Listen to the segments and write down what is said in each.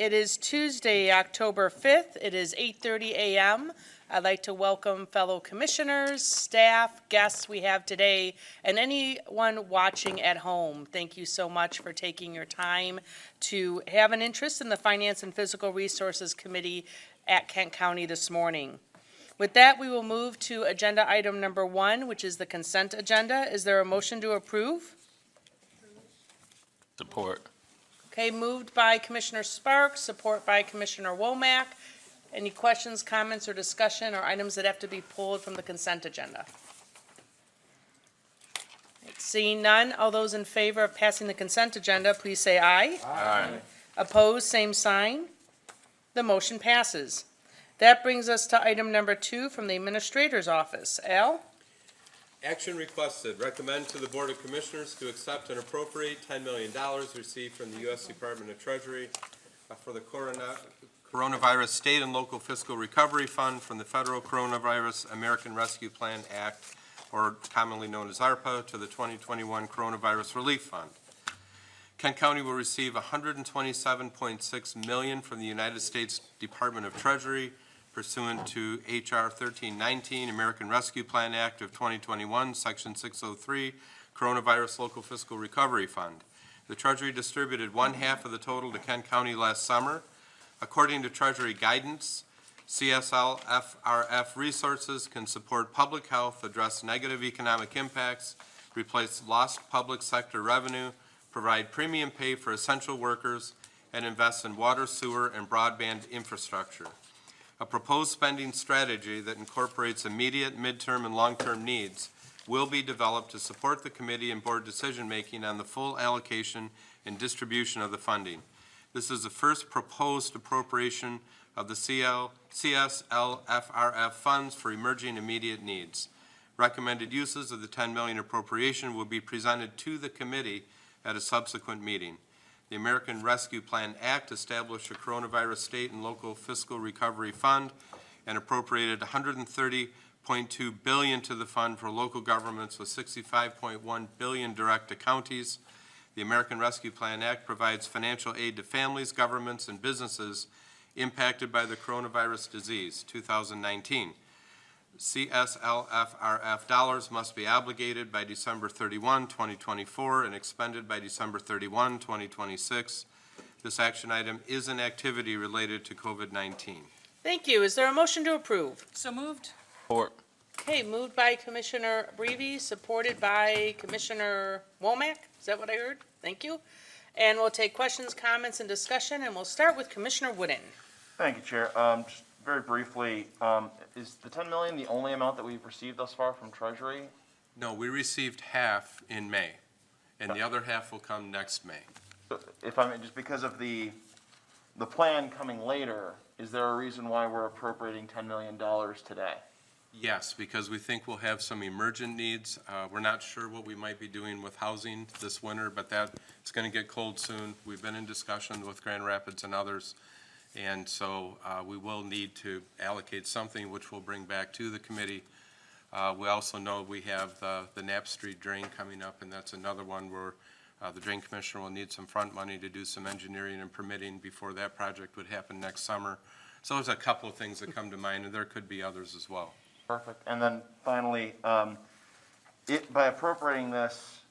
It is Tuesday, October 5th. It is 8:30 a.m. I'd like to welcome fellow commissioners, staff, guests we have today, and anyone watching at home. Thank you so much for taking your time to have an interest in the Finance and Physical Resources Committee at Kent County this morning. With that, we will move to agenda item number 1, which is the consent agenda. Is there a motion to approve? Support. Okay, moved by Commissioner Sparks, support by Commissioner Womack. Any questions, comments, or discussion, or items that have to be pulled from the consent agenda? Seeing none, all those in favor of passing the consent agenda, please say aye. Aye. Opposed, same sign. The motion passes. That brings us to item number 2 from the Administrator's Office. Al? Action requested, recommend to the Board of Commissioners to accept and appropriate $10 million received from the U.S. Department of Treasury for the Coronavirus State and Local Fiscal Recovery Fund from the Federal Coronavirus American Rescue Plan Act, or commonly known as ARPA, to the 2021 Coronavirus Relief Fund. Kent County will receive $127.6 million from the United States Department of Treasury pursuant to H.R. 1319, American Rescue Plan Act of 2021, Section 603, Coronavirus Local Fiscal Recovery Fund. The Treasury distributed 1/2 of the total to Kent County last summer. According to Treasury guidance, CSLFRF resources can support public health, address negative economic impacts, replace lost public sector revenue, provide premium pay for essential workers, and invest in water, sewer, and broadband infrastructure. A proposed spending strategy that incorporates immediate, midterm, and long-term needs will be developed to support the committee and board decision-making on the full allocation and distribution of the funding. This is the first proposed appropriation of the CSLFRF funds for emerging immediate needs. Recommended uses of the $10 million appropriation will be presented to the committee at a subsequent meeting. The American Rescue Plan Act established a Coronavirus State and Local Fiscal Recovery Fund and appropriated $130.2 billion to the fund for local governments, with $65.1 billion direct to counties. The American Rescue Plan Act provides financial aid to families, governments, and businesses impacted by the coronavirus disease, 2019. CSLFRF dollars must be obligated by December 31, 2024, and expended by December 31, 2026. This action item is an activity related to COVID-19. Thank you. Is there a motion to approve? So moved. Support. Okay, moved by Commissioner Brevy, supported by Commissioner Womack. Is that what I heard? Thank you. And we'll take questions, comments, and discussion, and we'll start with Commissioner Wooden. Thank you, Chair. Just very briefly, is the $10 million the only amount that we've received thus far from Treasury? No, we received half in May, and the other half will come next May. If I may, just because of the plan coming later, is there a reason why we're appropriating $10 million today? Yes, because we think we'll have some emergent needs. We're not sure what we might be doing with housing this winter, but it's going to get cold soon. We've been in discussion with Grand Rapids and others, and so we will need to allocate something, which we'll bring back to the committee. We also know we have the Knapp Street drain coming up, and that's another one where the drain commissioner will need some front money to do some engineering and permitting before that project would happen next summer. So there's a couple of things that come to mind, and there could be others as well. Perfect. And then finally, by appropriating this,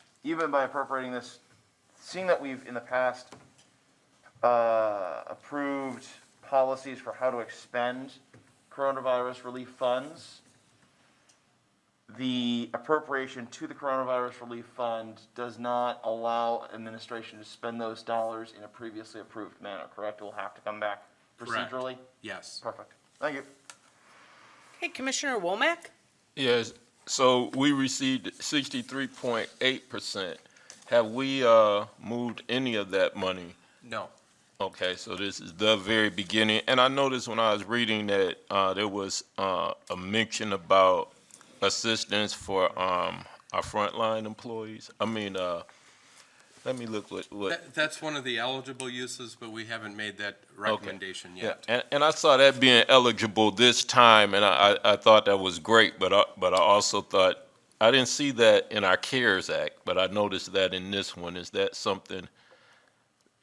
seeing that we've in the past approved policies for how to expend coronavirus relief funds, the appropriation to the coronavirus relief fund does not allow administration to spend those dollars in a previously approved manner, correct? It will have to come back procedurally? Correct. Yes. Perfect. Thank you. Hey, Commissioner Womack? Yes, so we received 63.8%. Have we moved any of that money? No. Okay, so this is the very beginning. And I noticed when I was reading that there was a mention about assistance for our frontline employees. I mean, let me look what. That's one of the eligible uses, but we haven't made that recommendation yet. Yeah, and I saw that being eligible this time, and I thought that was great, but I also thought, I didn't see that in our CARES Act, but I noticed that in this one. Is that something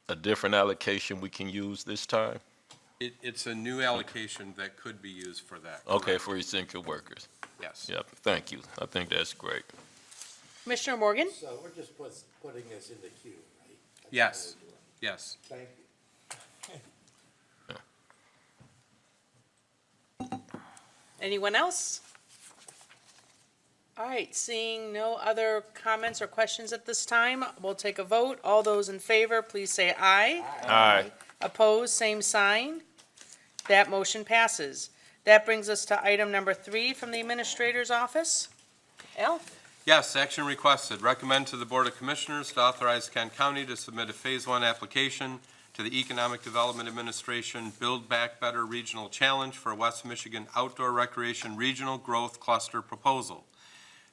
a different allocation we can use this time? It's a new allocation that could be used for that. Okay, for essential workers. Yes. Yep, thank you. I think that's great. Commissioner Morgan? So we're just putting this in the queue, right? That's Yes. all we're doing. Yes. Thank you. Anyone else? All right, seeing no other comments or questions at this time, we'll take a vote. All those in favor, please say aye. Aye. Opposed, same sign. That motion passes. That brings us to item number 3 from the Administrator's Office. Al? Yes, action requested. Recommend to the Board of Commissioners to authorize Kent County to submit a Phase 1 application to the Economic Development Administration Build Back Better Regional Challenge for a West Michigan Outdoor Recreation Regional Growth Cluster proposal.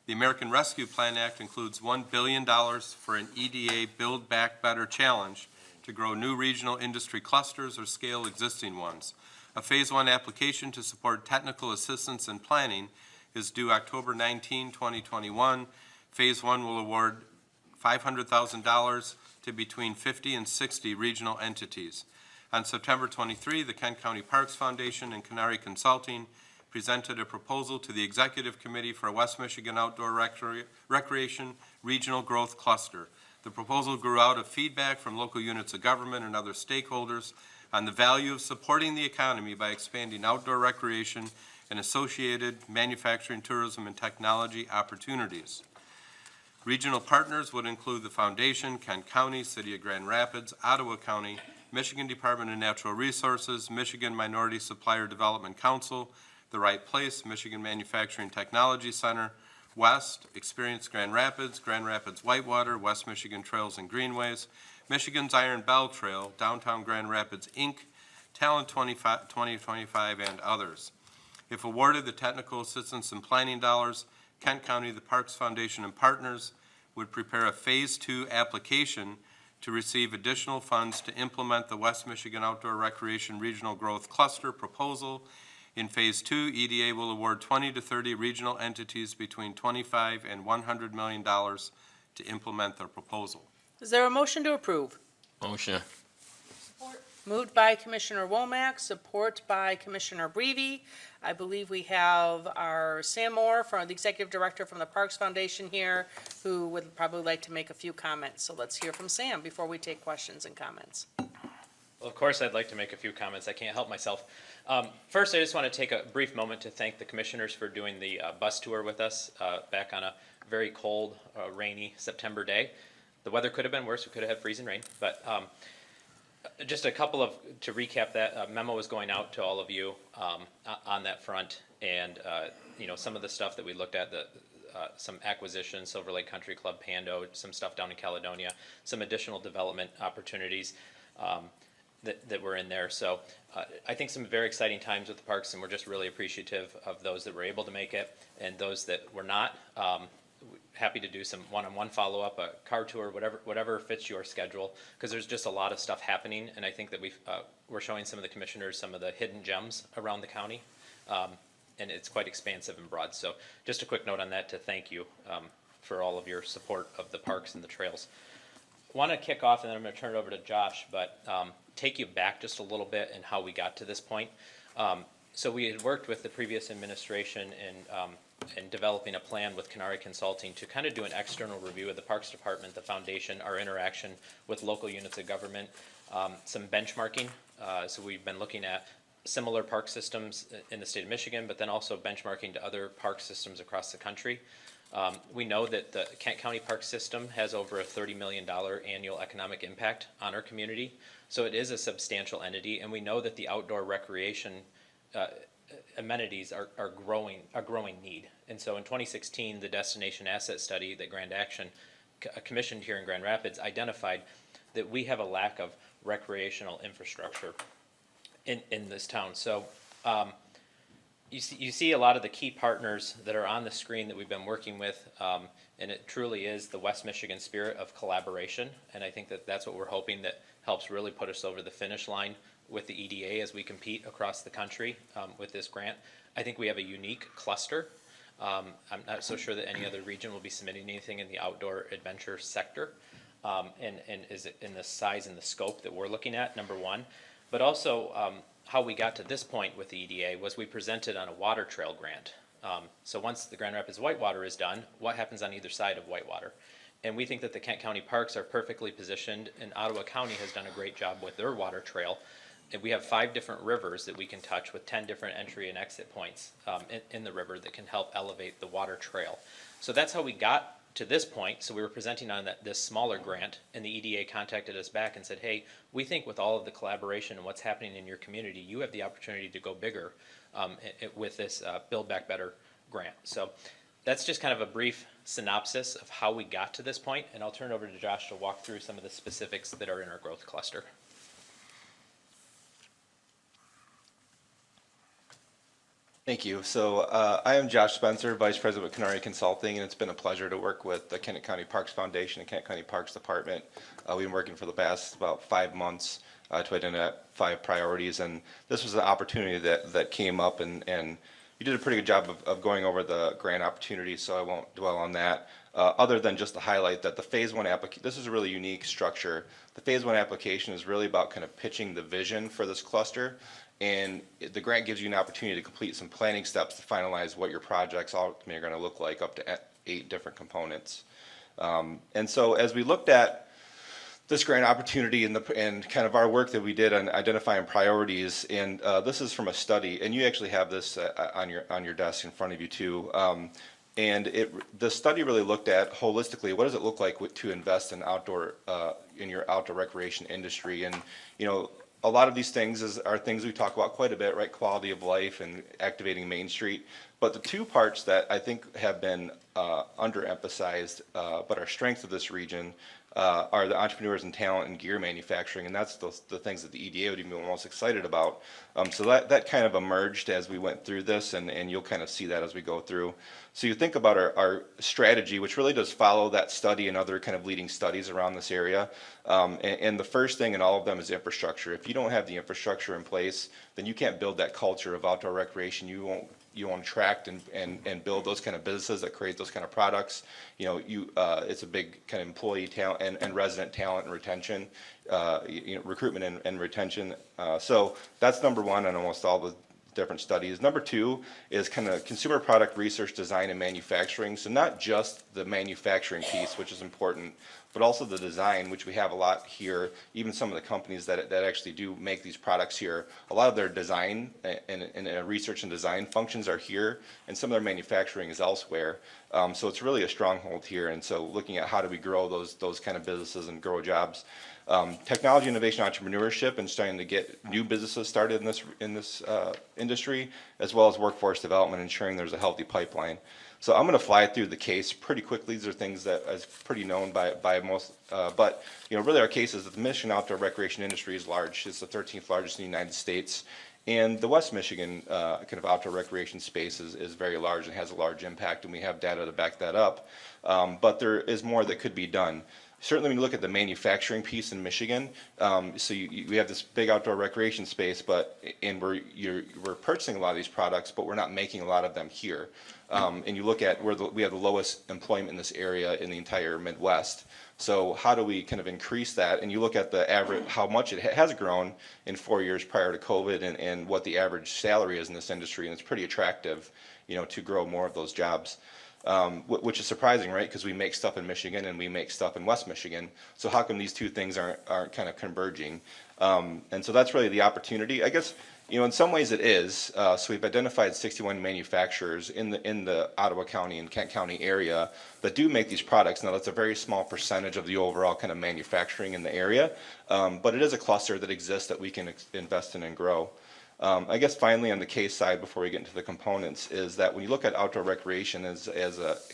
The American Rescue Plan Act includes $1 billion for an EDA Build Back Better Challenge to grow new regional industry clusters or scale existing ones. A Phase 1 application to support technical assistance and planning is due October 19, 2021. Phase 1 will award $500,000 to between 50 and 60 regional entities. On September 23, the Kent County Parks Foundation and Canary Consulting presented a proposal to the Executive Committee for a West Michigan Outdoor Recreation Regional Growth Cluster. The proposal grew out of feedback from local units of government and other stakeholders on the value of supporting the economy by expanding outdoor recreation and associated manufacturing, tourism, and technology opportunities. Regional partners would include the Foundation, Kent County, City of Grand Rapids, Ottawa County, Michigan Department of Natural Resources, Michigan Minority Supplier Development Council, The Right Place, Michigan Manufacturing Technology Center, West, Experience Grand Rapids, Whitewater, West Michigan Trails and Greenways, Michigan's Iron Bell Trail, Downtown Grand Rapids, Inc., Talent 2025, and others. If awarded the technical assistance and planning dollars, Kent County, the Parks Foundation, and partners would prepare a Phase 2 application to receive additional funds to implement the West Michigan Outdoor Recreation Regional Growth Cluster proposal. In Phase 2, EDA will award 20 to 30 regional entities between $25 and $100 million to implement their proposal. Is there a motion to approve? Motion. Moved by Commissioner Womack, support by Commissioner Brevy. I believe we have our Sam Moore, from the Executive Director from the Parks Foundation here, who would probably like to make a few comments. So let's hear from Sam before we take questions and comments. Well, of course, I'd like to make a few comments. I can't help myself. First, I just want to take a brief moment to thank the commissioners for doing the bus tour with us back on a very cold, rainy September day. The weather could have been worse. We could have had freezing rain. But just a couple of, to recap that, memo was going out to all of you on that front. And, you know, some of the stuff that we looked at, some acquisitions, Silver Lake Country Club, Pando, some stuff down in Caledonia, some additional development opportunities that were in there. So I think some very exciting times with the parks, and we're just really appreciative of those that were able to make it and those that were not. Happy to do some one-on-one follow-up, a car tour, whatever fits your schedule, because there's just a lot of stuff happening, and I think that we're showing some of the commissioners some of the hidden gems around the county, and it's quite expansive and broad. So just a quick note on that to thank you for all of your support of the parks and the trails. I want to kick off, and then I'm going to turn it over to Josh, but take you back just a little bit and how we got to this point. So we had worked with the previous administration in developing a plan with Canary Consulting to kind of do an external review of the Parks Department, the foundation, our interaction with local units of government, some benchmarking. So we've been looking at similar park systems in the state of Michigan, but then also benchmarking to other park systems across the country. We know that the Kent County Park System has over a $30 million annual economic impact on our community. So it is a substantial entity, and we know that the outdoor recreation amenities are a growing need. And so in 2016, the Destination Asset Study that Grand Action commissioned here in Grand Rapids identified that we have a lack of recreational infrastructure in this town. So you see a lot of the key partners that are on the screen that we've been working with, and it truly is the West Michigan spirit of collaboration, and I think that that's what we're hoping that helps really put us over the finish line with the EDA as we compete across the country with this grant. I think we have a unique cluster. I'm not so sure that any other region will be submitting anything in the outdoor adventure sector. and is it in the size and the scope that we're looking at, number one. But also, how we got to this point with the EDA was we presented on a water trail grant. So once the Grand Rapids Whitewater is done, what happens on either side of Whitewater? And we think that the Kent County parks are perfectly positioned, and Ottawa County has done a great job with their water trail. And we have 5 different rivers that we can touch with 10 different entry and exit points in the river that can help elevate the water trail. So that's how we got to this point. So we were presenting on this smaller grant, and the EDA contacted us back and said, hey, we think with all of the collaboration and what's happening in your community, you have the opportunity to go bigger with this Build Back Better grant. So that's just kind of a brief synopsis of how we got to this point, and I'll turn it over to Josh to walk through some of the specifics that are in our growth cluster. Thank you. So I am Josh Spencer, Vice President with Canary Consulting, and it's been a pleasure to work with the Kent County Parks Foundation and Kent County Parks Department. We've been working for the past about 5 months to identify 5 priorities, and this was an opportunity that came up, and you did a pretty good job of going over the grant opportunity, so I won't dwell on that. Other than just to highlight that the Phase 1 application, this is a really unique structure. The Phase 1 application is really about kind of pitching the vision for this cluster. And the grant gives you an opportunity to complete some planning steps to finalize what your projects ultimately are going to look like, up to 8 different components. And so as we looked at this grant opportunity and kind of our work that we did on identifying priorities, and this is from a study, and you actually have this on your desk in front of you too. And the study really looked at holistically, what does it look like to invest in your outdoor recreation industry? And a lot of these things are things we talk about quite a bit, right? Quality of life and activating Main Street. But the 2 parts that I think have been underemphasized, but are strengths of this region, are the entrepreneurs and talent and gear manufacturing, and that's the things that the EDA would be most excited about. So that kind of emerged as we went through this, and you'll kind of see that as we go through. So you think about our strategy, which really does follow that study and other kind of leading studies around this area. And the first thing in all of them is infrastructure. If you don't have the infrastructure in place, then you can't build that culture of outdoor recreation. You won't attract and build those kind of businesses that create those kind of products. It's a big kind of employee talent and resident talent and retention, recruitment and retention. So that's number 1 on almost all the different studies. Number 2 is kind of consumer product research, design, and manufacturing. So not just the manufacturing piece, which is important, but also the design, which we have a lot here. Even some of the companies that actually do make these products here, a lot of their design and research and design functions are here, and some of their manufacturing is elsewhere. So it's really a stronghold here. And so looking at how do we grow those kind of businesses and grow jobs. Technology, innovation, entrepreneurship, and starting to get new businesses started in this industry, as well as workforce development, ensuring there's a healthy pipeline. So I'm going to fly through the case pretty quickly. These are things that is pretty known by most, but really our case is that the Michigan outdoor recreation industry is large. It's the 13th largest in the United States, and the West Michigan kind of outdoor recreation space is very large and has a large impact, and we have data to back that up. But there is more that could be done. Certainly when you look at the manufacturing piece in Michigan, so we have this big outdoor recreation space, and we're purchasing a lot of these products, but we're not making a lot of them here. And you look at we have the lowest employment in this area in the entire Midwest. So how do we kind of increase that? And you look at the average, how much it has grown in 4 years prior to COVID, and what the average salary is in this industry, and it's pretty attractive, to grow more of those jobs. Which is surprising, right? Because we make stuff in Michigan and we make stuff in West Michigan. So how come these 2 things aren't kind of converging? And so that's really the opportunity. I guess, in some ways it is. So we've identified 61 manufacturers in the Ottawa County and Kent County area that do make these products. Now that's a very small percentage of the overall kind of manufacturing in the area, but it is a cluster that exists that we can invest in and grow. I guess finally on the case side, before we get into the components, is that when you look at outdoor recreation as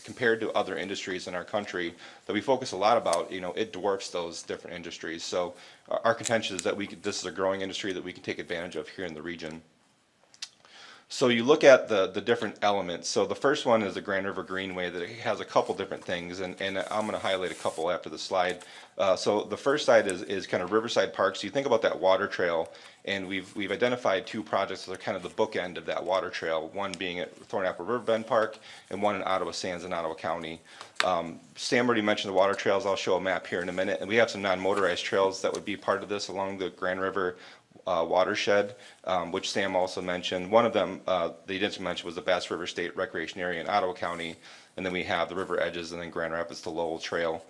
compared to other industries in our country that we focus a lot about, it dwarfs those different industries. So our contention is that this is a growing industry that we can take advantage of here in the region. So you look at the different elements. So the first one is the Grand River Greenway that has a couple different things, and I'm gonna highlight a couple after the slide. So the first side is kind of Riverside Park. So you think about that water trail, and we've identified two projects that are kind of the bookend of that water trail, one being at Thornapple Riverbend Park and one in Ottawa Sands in Ottawa County. Sam already mentioned the water trails. I'll show a map here in a minute, and we have some non-motorized trails that would be part of this along the Grand River watershed, which Sam also mentioned. One of them that he didn't mention was the Bass River State Recreation Area in Ottawa County, and then we have the river edges and then Grand Rapids to Lowell Trail.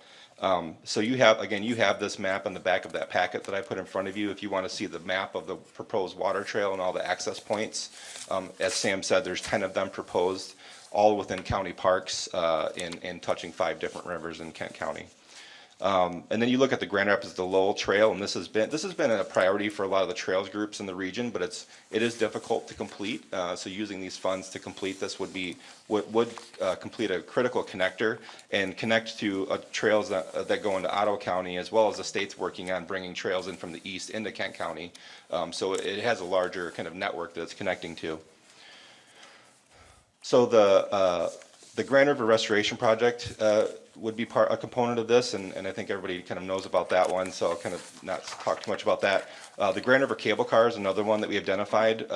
So you have this map on the back of that packet that I put in front of you. If you want to see the map of the proposed water trail and all the access points, as Sam said, there's 10 of them proposed, all within county parks and touching 5 different rivers in Kent County. And then you look at the Grand Rapids to Lowell Trail, and this has been a priority for a lot of the trails groups in the region, but it is difficult to complete. So using these funds to complete this would complete a critical connector and connect to trails that go into Ottawa County, as well as the state's working on bringing trails in from the east into Kent County. So it has a larger kind of network that it's connecting to. So the Grand River Restoration Project would be a component of this, and I think everybody kind of knows about that one, so I'll kind of not talk too much about that. The Grand River Cable Car is another one that we identified.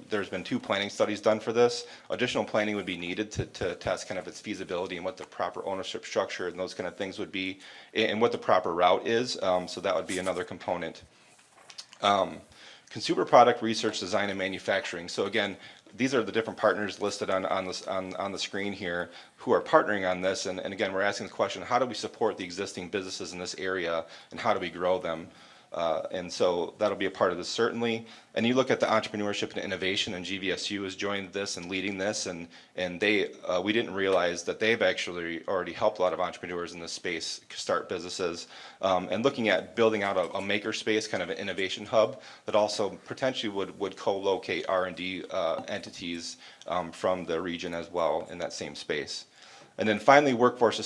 There's been 2 planning studies done for this. Additional planning would be needed to test kind of its feasibility and what the proper ownership structure and those kind of things would be, and what the proper route is. So that would be another component. Consumer product research, design, and manufacturing. So again, these are the different partners listed on the screen here who are partnering on this. And again, we're asking the question, how do we support the existing businesses in this area, and how do we grow them? And so that'll be a part of this, certainly. And you look at the entrepreneurship and innovation, and GVSU has joined this and leading this, and we didn't realize that they've actually already helped a lot of entrepreneurs in this space start businesses, and looking at building out a maker space, kind of an innovation hub that also potentially would co-locate R&D entities from the region as well in that same space. And then finally, workforce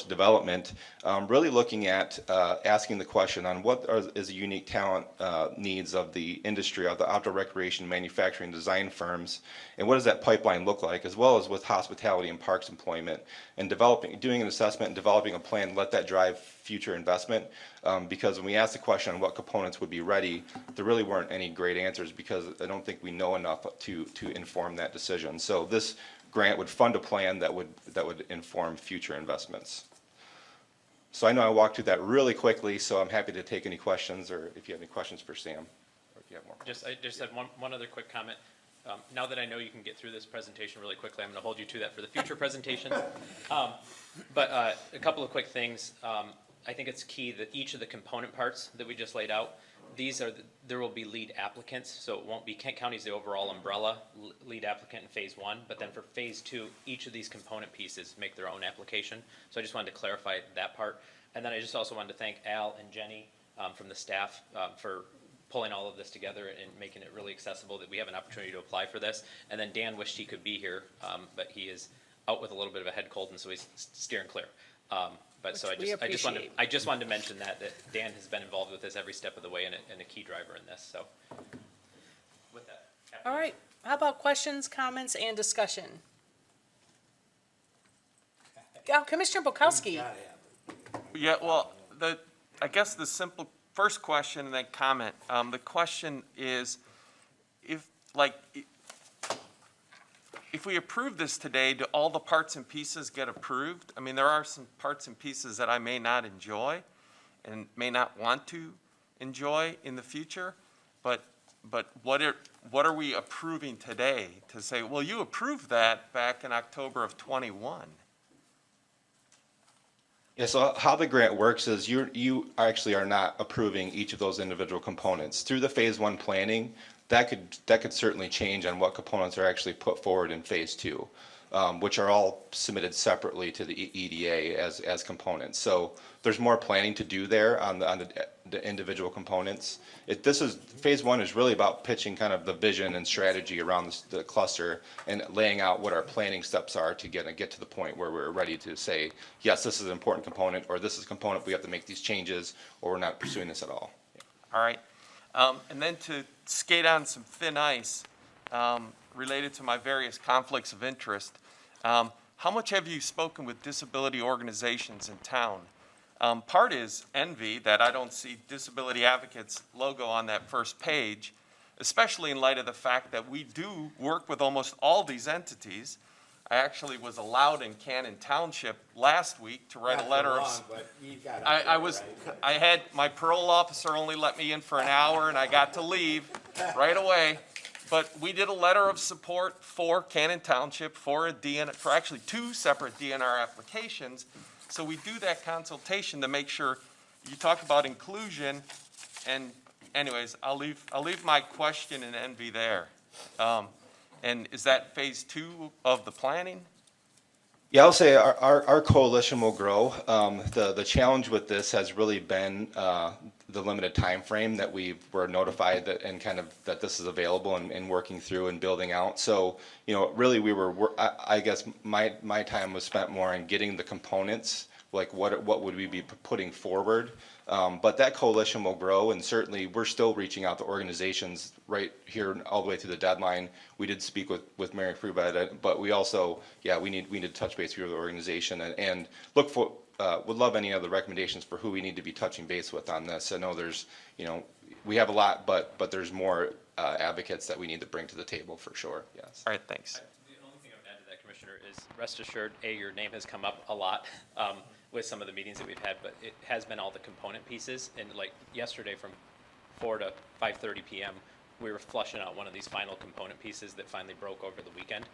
development, really looking at asking the question on what is the unique talent needs of the industry, of the outdoor recreation, manufacturing, design firms, and what does that pipeline look like, as well as with hospitality and parks employment, and doing an assessment and developing a plan, let that drive future investment, because when we asked the question on what components would be ready, there really weren't any great answers, because I don't think we know enough to inform that decision. So this grant would fund a plan that would inform future investments. So I know I walked through that really quickly, so I'm happy to take any questions, or if you have any questions for Sam, or if you have more. I just had one other quick comment. Now that I know you can get through this presentation really quickly, I'm going to hold you to that for the future presentations. But a couple of quick things. I think it's key that each of the component parts that we just laid out, there will be lead applicants, so it won't be Kent County's the overall umbrella lead applicant in phase 1, but then for phase 2, each of these component pieces make their own application. So I just wanted to clarify that part. And then I just also wanted to thank Al and Jenny from the staff for pulling all of this together and making it really accessible that we have an opportunity to apply for this. And then Dan wished he could be here, but he is out with a little bit of a head cold, and so he's steering clear. But so I just wanted to mention that Dan has been involved with this every step of the way and a key driver in this. So with that. All right, how about questions, comments, and discussion? Commissioner Bukowski. Gotta have it. Yeah, well, I guess the simple first question and then comment. The question is, if we approve this today, do all the parts and pieces get approved? I mean, there are some parts and pieces that I may not enjoy and may not want to enjoy in the future, but what are we approving today to say, well, you approved that back in October of '21? Yeah, so how the grant works is you actually are not approving each of those individual components. Through the phase 1 planning, that could certainly change on what components are actually put forward in phase 2, which are all submitted separately to the EDA as components. So there's more planning to do there on the individual components. Phase 1 is really about pitching kind of the vision and strategy around the cluster and laying out what our planning steps are to get to the point where we're ready to say, yes, this is an important component, or this is a component we have to make these changes, or we're not pursuing this at all. All right. And then to skate on some thin ice, related to my various conflicts of interest. How much have you spoken with disability organizations in town? Part is envy that I don't see Disability Advocates logo on that first page, especially in light of the fact that we do work with almost all these entities. I actually was allowed in Cannon Township last week to write a letter of. But you got I had, my parole officer only let me in for an hour and I got to leave right away. But we did a letter of support for Cannon Township for actually 2 separate DNR applications. So we do that consultation to make sure, you talk about inclusion, and anyways, I'll leave my question and envy there. And is that phase 2 of the planning? Yeah, I'll say our coalition will grow. The challenge with this has really been the limited time frame that we were notified that, and kind of that this is available and working through and building out. So, really I guess my time was spent more in getting the components, like what would we be putting forward. But that coalition will grow, and certainly we're still reaching out to organizations right here all the way through the deadline. We did speak with Mary Freebad, but we also, we need to touch base with the organization and look for, would love any other recommendations for who we need to be touching base with on this. I know there's, we have a lot, but there's more advocates that we need to bring to the table for sure, yes. All right, thanks. The only thing I would add to that, Commissioner, is rest assured, your name has come up a lot with some of the meetings that we've had, but it has been all the component pieces. And like yesterday from 4 to 5:30 p.m., we were flushing out one of these final component pieces that finally broke over the weekend.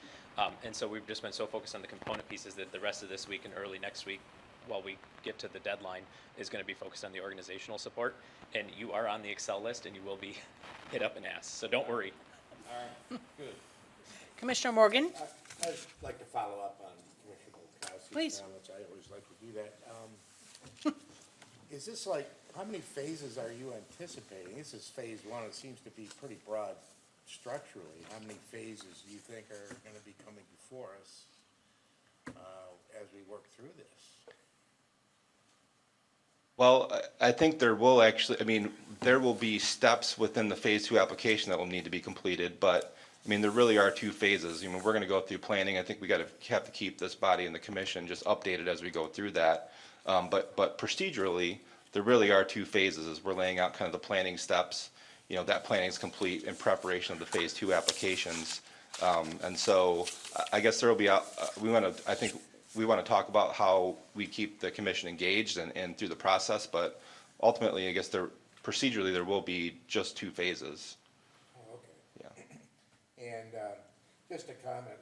And so we've just been so focused on the component pieces that the rest of this week and early next week, while we get to the deadline, is going to be focused on the organizational support. And you are on the Excel list and you will be hit up and asked. So don't worry. Commissioner Morgan? I'd like to follow up on Commissioner Volkowski's Please. comments. I always like to do that. Is this like, how many phases are you anticipating? This is phase 1. It seems to be pretty broad structurally. How many phases do you think are going to be coming before us as we work through this? Well, I think there will actually, there will be steps within the phase 2 application that will need to be completed, but there really are 2 phases. We're going to go through planning. I think we have to keep this body and the commission just updated as we go through that. But procedurally, there really are 2 phases as we're laying out kind of the planning steps. That planning is complete in preparation of the phase 2 applications. And so I guess there will be, we want to talk about how we keep the commission engaged and through the process, but ultimately, I guess procedurally, there will be just 2 phases. Oh, okay. Yeah. And just a comment,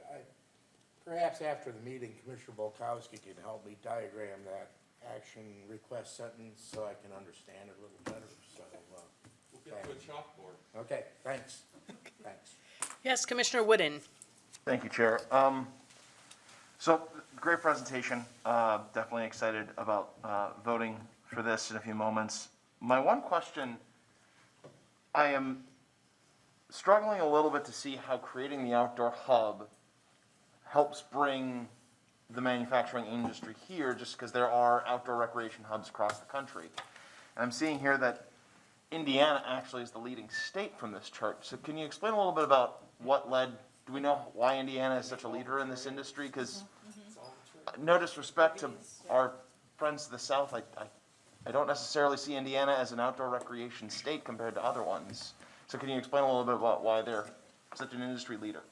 perhaps after the meeting, Commissioner Volkowski can help me diagram that action request sentence so I can understand it a little better. So, We'll get to a chalkboard. okay, thanks. Thanks. Yes, Commissioner Wooden? Thank you, Chair. So, great presentation. Definitely excited about voting for this in a few moments. My one question, I am struggling a little bit to see how creating the outdoor hub helps bring the manufacturing industry here, just because there are outdoor recreation hubs across the country. And I'm seeing here that Indiana actually is the leading state from this chart. So can you explain a little bit about what led, do we know why Indiana is such a leader in this industry? Because no disrespect to our friends to the south, I don't necessarily see Indiana as an outdoor recreation state compared to other ones. So can you explain a little bit about why they're such an industry leader?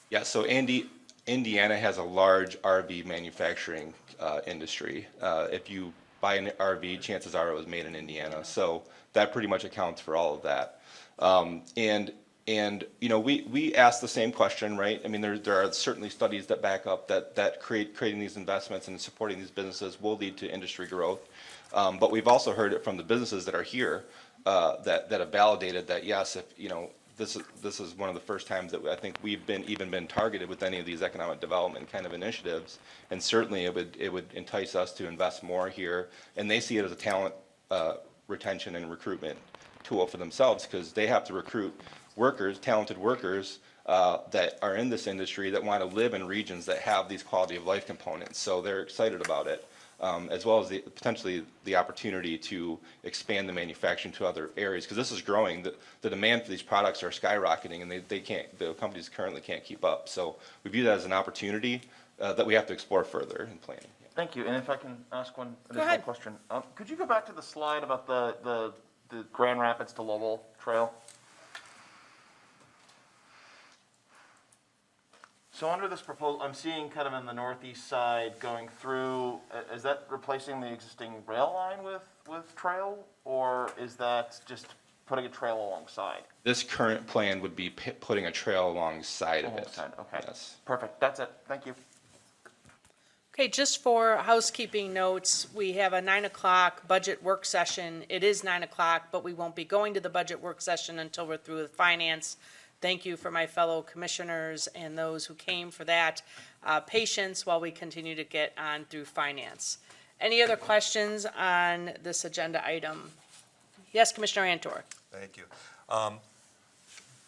Yeah, so Indiana has a large RV manufacturing industry. If you buy an RV, chances are it was made in Indiana. So that pretty much accounts for all of that. And we asked the same question, right? There are certainly studies that back up that creating these investments and supporting these businesses will lead to industry growth. But we've also heard it from the businesses that are here that have validated that yes, if this is one of the first times that I think we've been targeted with any of these economic development kind of initiatives, and certainly it would entice us to invest more here. And they see it as a talent retention and recruitment tool for themselves, because they have to recruit talented workers that are in this industry that want to live in regions that have these quality of life components. So they're excited about it. as well as potentially the opportunity to expand the manufacturing to other areas, because this is growing. The demand for these products are skyrocketing, and the companies currently can't keep up. So we view that as an opportunity that we have to explore further in planning. Thank you, and if I can ask one ahead. additional question. Could you go back to the slide about the Grand Rapids to Lowell Trail? So under this proposal, I'm seeing kind of in the northeast side going through, is that replacing the existing rail line with trail? Or is that just putting a trail alongside? This current plan would be putting a trail alongside of it. Alongside, okay. Yes. Perfect, that's it, thank you. Okay, just for housekeeping notes, we have a 9 o'clock budget work session. It is 9 o'clock, but we won't be going to the budget work session until we're through with finance. Thank you for my fellow commissioners and those who came for that patience while we continue to get on through finance. Any other questions on this agenda item? Yes, Commissioner Antor. Thank you.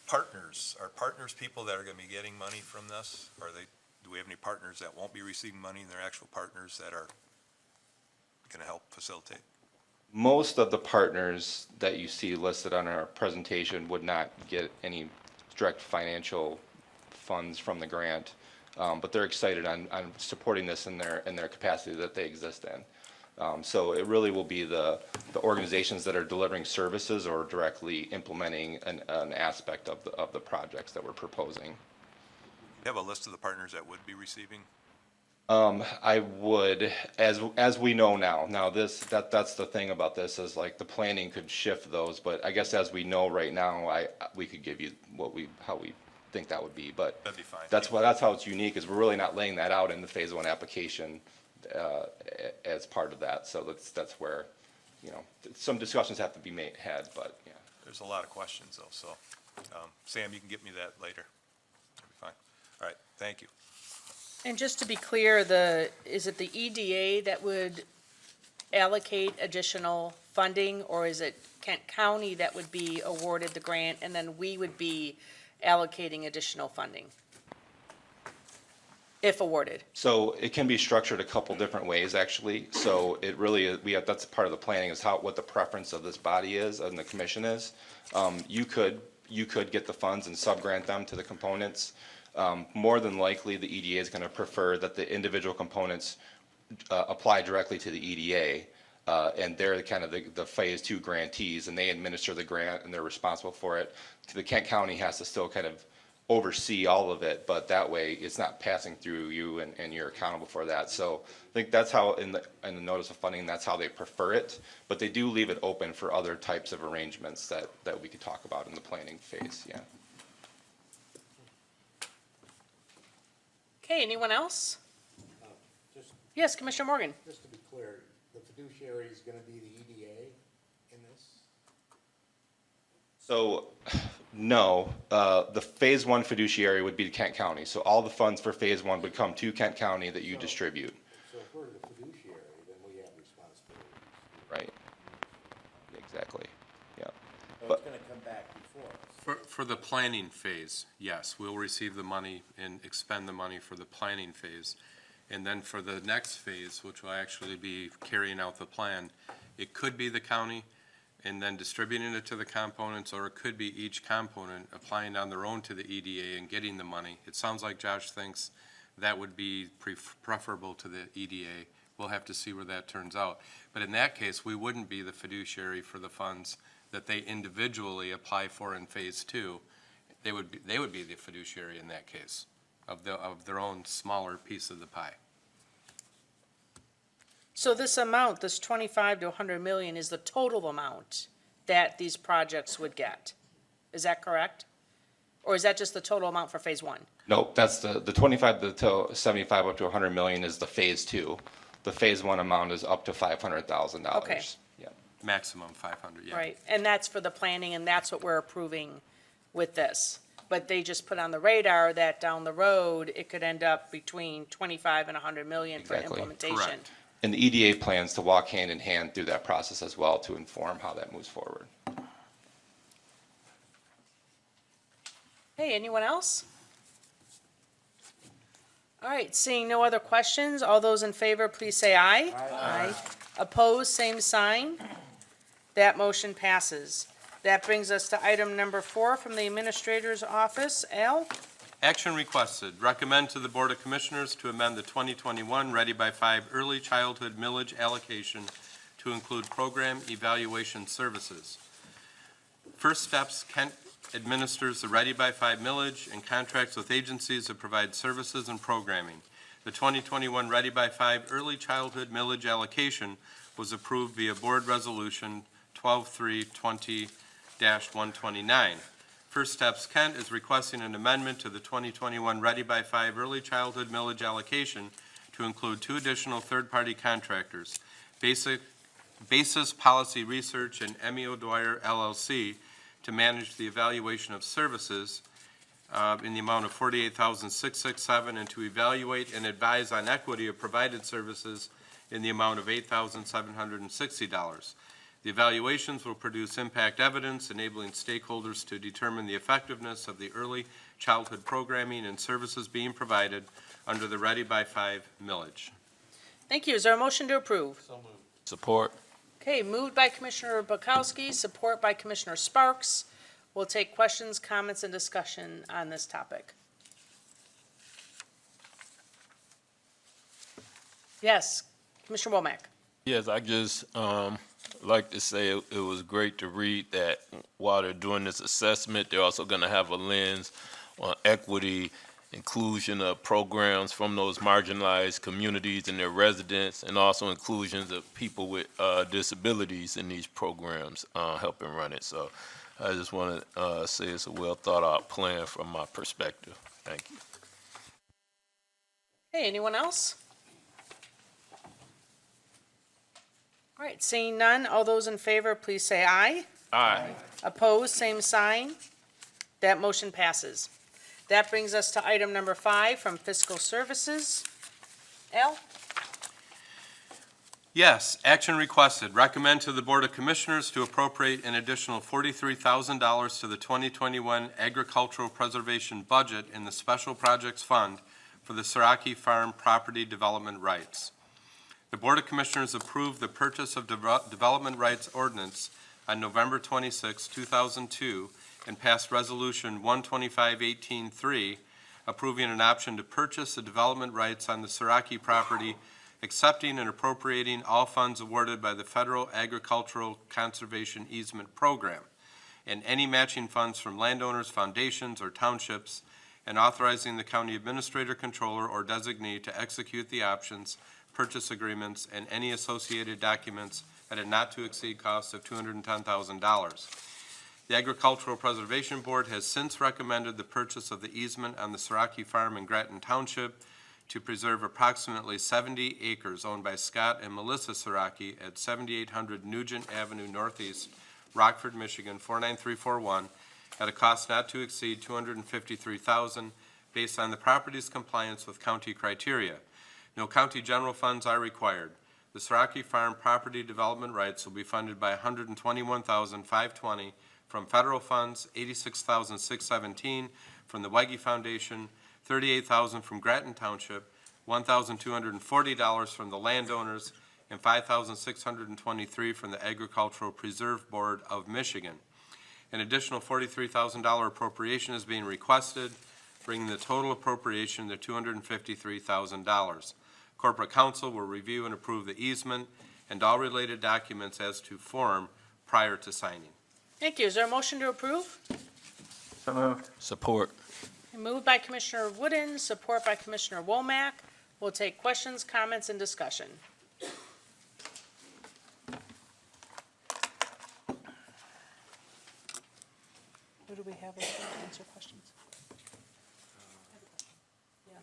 Partners, are partners people that are gonna be getting money from this? Do we have any partners that won't be receiving money and they're actual partners that are gonna help facilitate? Most of the partners that you see listed on our presentation would not get any direct financial funds from the grant, but they're excited on supporting this in their capacity that they exist in. So it really will be the organizations that are delivering services or directly implementing an aspect of the projects that we're proposing. You have a list of the partners that would be receiving? I would, as we know now. Now that's the thing about this, is like the planning could shift those, but I guess as we know right now, we could give you how we think that would be, but That'd be fine. that's how it's unique, is we're really not laying that out in the phase one application as part of that. So that's where, some discussions have to be had, but yeah. There's a lot of questions though, so, Sam, you can get me that later. That'd be fine. All right, thank you. And just to be clear, is it the EDA that would allocate additional funding, or is it Kent County that would be awarded the grant, and then we would be allocating additional funding? If awarded. So it can be structured a couple different ways, actually. So it really, that's part of the planning, is what the preference of this body is and the commission is. You could get the funds and subgrant them to the components. More than likely, the EDA is going to prefer that the individual components apply directly to the EDA, and they're kind of the phase two grantees, and they administer the grant and they're responsible for it. The Kent County has to still kind of oversee all of it, but that way it's not passing through you and you're accountable for that. So I think that's how in the notice of funding, that's how they prefer it, but they do leave it open for other types of arrangements that we could talk about in the planning phase, yeah. Okay, anyone else? Just, Yes, Commissioner Morgan. just to be clear, the fiduciary is gonna be the EDA in this? So, no, the phase one fiduciary would be Kent County. So all the funds for phase one would come to Kent County that you distribute, So if we're the fiduciary, then we have responsibilities. right? Exactly, yeah. So it's gonna come back before us. For the planning phase, yes, we'll receive the money and expend the money for the planning phase. And then for the next phase, which will actually be carrying out the plan, it could be the county and then distributing it to the components, or it could be each component applying on their own to the EDA and getting the money. It sounds like Josh thinks that would be preferable to the EDA. We'll have to see where that turns out. But in that case, we wouldn't be the fiduciary for the funds that they individually apply for in phase two. They would be the fiduciary in that case of their own smaller piece of the pie. So this amount, this 25 to 100 million, is the total amount that these projects would get. Is that correct? Or is that just the total amount for phase one? Nope, that's the 25 to 75 up to 100 million is the phase two. The phase one amount is up to $500,000. Okay. Yeah. Maximum 500, yeah. Right, and that's for the planning, and that's what we're approving with this. But they just put on the radar that down the road, it could end up between 25 and 100 million for Exactly. implementation. Correct. And the EDA plans to walk hand in hand through that process as well to inform how that moves forward. Hey, anyone else? All right, seeing no other questions, all those in favor, please say aye. Aye. Opposed, same sign. That motion passes. That brings us to item number 4 from the Administrator's Office. Al? Action requested, recommend to the Board of Commissioners to amend the 2021 Ready by 5 Early Childhood Millage allocation to include program evaluation services. First Steps Kent administers the Ready by 5 millage and contracts with agencies that provide services and programming. The 2021 Ready by 5 Early Childhood Millage allocation was approved via Board Resolution 12-3-20-129. First Steps Kent is requesting an amendment to the 2021 Ready by 5 Early Childhood Millage allocation to include 2 additional third-party contractors, Basis Policy Research and MEO Dwyer LLC, to manage the evaluation of services in the amount of $48,667, and to evaluate and advise on equity of provided services in the amount of $8,760. The evaluations will produce impact evidence, enabling stakeholders to determine the effectiveness of the early childhood programming and services being provided under the Ready by 5 millage. Thank you. Is there a motion to approve? Support. Okay, moved by Commissioner Bukowski, support by Commissioner Sparks. We'll take questions, comments, and discussion on this topic. Yes, Commissioner Womack. Yes, I just like to say it was great to read that while they're doing this assessment, they're also going to have a lens on equity, inclusion of programs from those marginalized communities and their residents, and also inclusions of people with disabilities in these programs, helping run it. So I just want to say it's a well-thought-out plan from my perspective. Thank you. Hey, anyone else? All right, seeing none, all those in favor, please say aye. Aye. Opposed, same sign. That motion passes. That brings us to item number 5 from Fiscal Services. Al? Yes, action requested. Recommend to the Board of Commissioners to appropriate an additional $43,000 to the 2021 Agricultural Preservation Budget in the Special Projects Fund for the Saraki Farm Property Development Rights. The Board of Commissioners approved the purchase of development rights ordinance on November 26, 2002, and passed Resolution 125-18-3, approving an option to purchase the development rights on the Saraki property, accepting and appropriating all funds awarded by the Federal Agricultural Conservation Easement Program, and any matching funds from landowners, foundations, or townships, and authorizing the county administrator, controller, or designee to execute the options, purchase agreements, and any associated documents at a not-to-exceed cost of $210,000. The Agricultural Preservation Board has since recommended the purchase of the easement on the Saraki Farm in Grattan Township to preserve approximately 70 acres owned by Scott and Melissa Saraki at 7800 Nugent Avenue Northeast, Rockford, Michigan, 49341, at a cost not to exceed $253,000 based on the property's compliance with county criteria. No county general funds are required. The Saraki Farm property development rights will be funded by $121,520 from federal funds, $86,617 from the Wegge Foundation, $38,000 from Grattan Township, $1,240 from the landowners, and $5,623 from the Agricultural Preserve Board of Michigan. An additional $43,000 appropriation is being requested, bringing the total appropriation to $253,000. Corporate Counsel will review and approve the easement and all related documents as to form prior to signing. Thank you. Is there a motion to approve? So moved. Support. Moved by Commissioner Wooden, support by Commissioner Womack. We'll take questions, comments, and discussion. Who do we have that's going to answer questions? Yeah.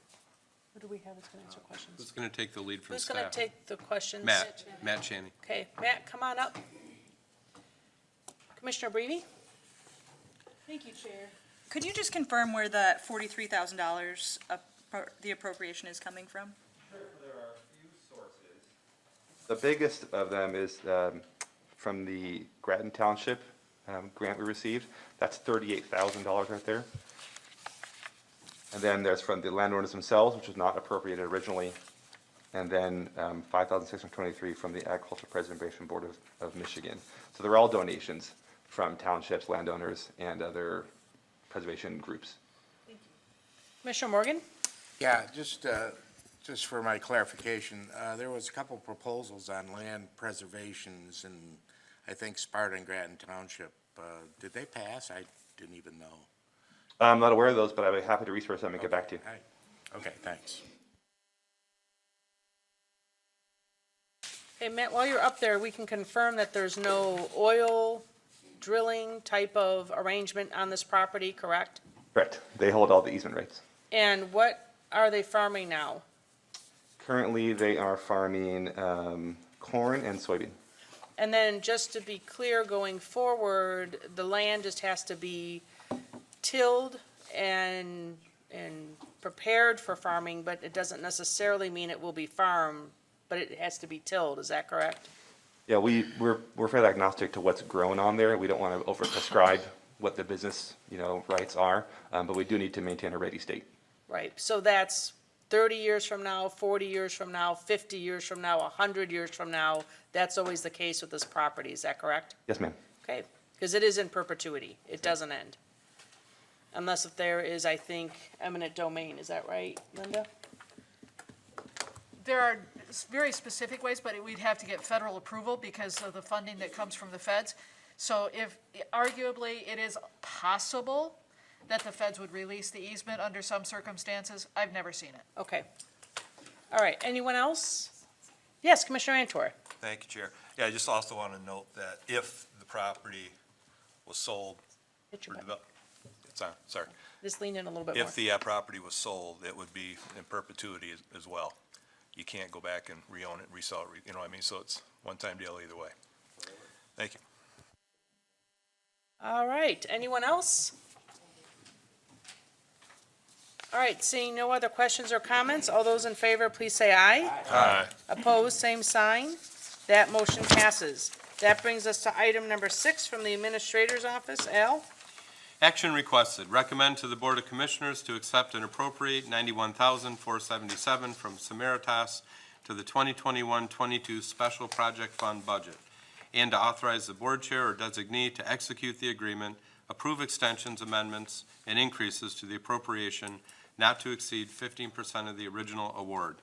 Who do we have that's going to answer questions? Who's going to take the lead from Who's staff? going to take the questions? Matt Chaney. Okay, Matt, come on up. Commissioner Breve? Thank you, Chair. Could you just confirm where the $43,000 the appropriation is coming from? There are a few sources. The biggest of them is from the Grattan Township grant we received. That's $38,000 right there. And then there's from the landowners themselves, which was not appropriated originally. And then 5,623 from the Agricultural Preservation Board of Michigan. So they're all donations from townships, landowners, and other preservation groups. Commissioner Morgan? Yeah, just for my clarification, there was a couple proposals on land preservations in, I think, Sparta and Grattan Township. Did they pass? I didn't even know. I'm not aware of those, but I'd be happy to research them and get back to you. All right. Okay, thanks. Hey, Matt, while you're up there, we can confirm that there's no oil drilling type of arrangement on this property, correct? Correct. They hold all the easement rights. And what are they farming now? Currently, they are farming corn and soybean. And then just to be clear, going forward, the land just has to be tilled and prepared for farming, but it doesn't necessarily mean it will be farmed, but it has to be tilled, is that correct? Yeah, we're fairly agnostic to what's grown on there. We don't want to overprescribe what the business, rights are, but we do need to maintain a ready state. Right, so that's 30 years from now, 40 years from now, 50 years from now, 100 years from now. That's always the case with this property, is that correct? Yes, ma'am. Okay, because it is in perpetuity, it doesn't end. Unless if there is, I think, eminent domain, is that right, Linda? There are very specific ways, but we'd have to get federal approval because of the funding that comes from the feds. So if, arguably, it is possible that the feds would release the easement under some circumstances. I've never seen it. Okay. All right, anyone else? Yes, Commissioner Antor. Thank you, Chair. Yeah, I just also want to note that if the property was sold Hit your or button. developed, it's on, sorry. Just lean in a little bit more. If the property was sold, it would be in perpetuity as well. You can't go back and re-own it, resell it, you know what I mean? So it's one-time deal either way. Thank you. All right, anyone else? All right, seeing no other questions or comments, all those in favor, please say aye. Aye. Opposed, same sign. That motion passes. That brings us to item number 6 from the Administrator's Office. Al? Action requested. Recommend to the Board of Commissioners to accept and appropriate $91,477 from Samaritas to the 2021-22 Special Project Fund budget, and to authorize the Board Chair or designee to execute the agreement, approve extensions, amendments, and increases to the appropriation not to exceed 15% of the original award.